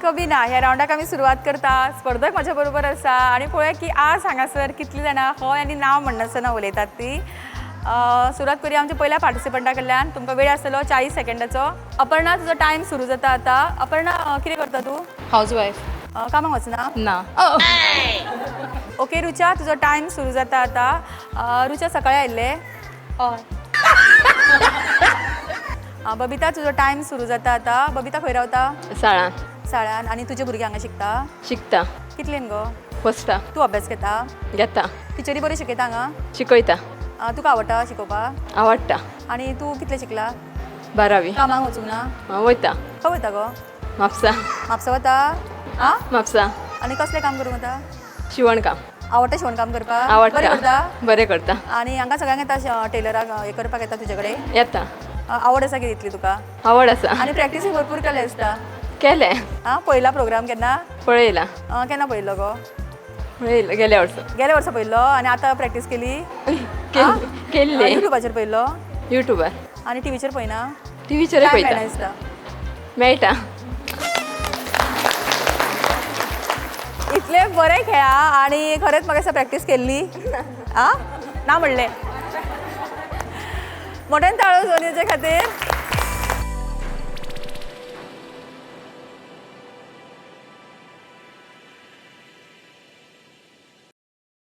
कमी ना ह्या रावंडाक आमी सुरवात करता स्पर्धक म्हाज्या बरोबर आसा आनी पळोवया की आज हांगासर कितलीं जाणां हय आनी नांव म्हणनासतना उलयतात ती सुरवात करूया आमच्या पहिल्या पार्टिसिपंटा कडल्यान तुमकां वेळ आसतलो 40 सेकंदाचो अपर्णा तुजो टायम सुरू जाता आतां अपर्णा कितें करता तूं हाऊसवाईफ कामाक वचना ना ओके रुचा तुजो टायम सुरू जाता आतां रुचा सकाळी आयिल्ले हय बबिता तुजो टायम सुरू जाता आतां बबिता खंय रावता साळान शाळान आनी तुजे भुरगे हांगा शिकता शिकता कितलेन गो फस्टा तूं अभ्यास घेता घेता टिचरी बरी शिकयता हांगा शिकयता तुका आवडटा शिकोवपाक आवडटा आनी तूं कितले शिकला 12वी कामाक वचूंक ना वयता खंय वयता गो म्हापसा म्हापसा वता आं म्हापसा आनी कसलें काम करूंक वता शिवणकाम आवडटा शिवणकाम करपाक बरें आवडटा करता बरें करता आनी हांगा सगळ्यांक येता टेलराक हें करपाक येता तुजे कडेन येता आवड आसा कितें इतली तुका आवड आसा आनी प्रॅक्टीस भरपूर केले आसता केलें आं पयला प्रोग्राम केन्ना पळयला केन्ना पळयल्लो गो पळयला गेल्या वर्सा गेल्या वर्सा पळयल्लो आनी आतां प्रॅक्टीस केली केल्ली युट्यूबाचेर पळयल्लो युट्यूबार आनी टीव्हीचेर पळयना टीव्हीचेर काय पळयता दिसता मेळटा इतले बरे खेळा आणि खरेंच म्हाका प्रॅक्टीस केल्ली आं ना म्हणलें मोठ्यान ताळो जोडीचे खातीर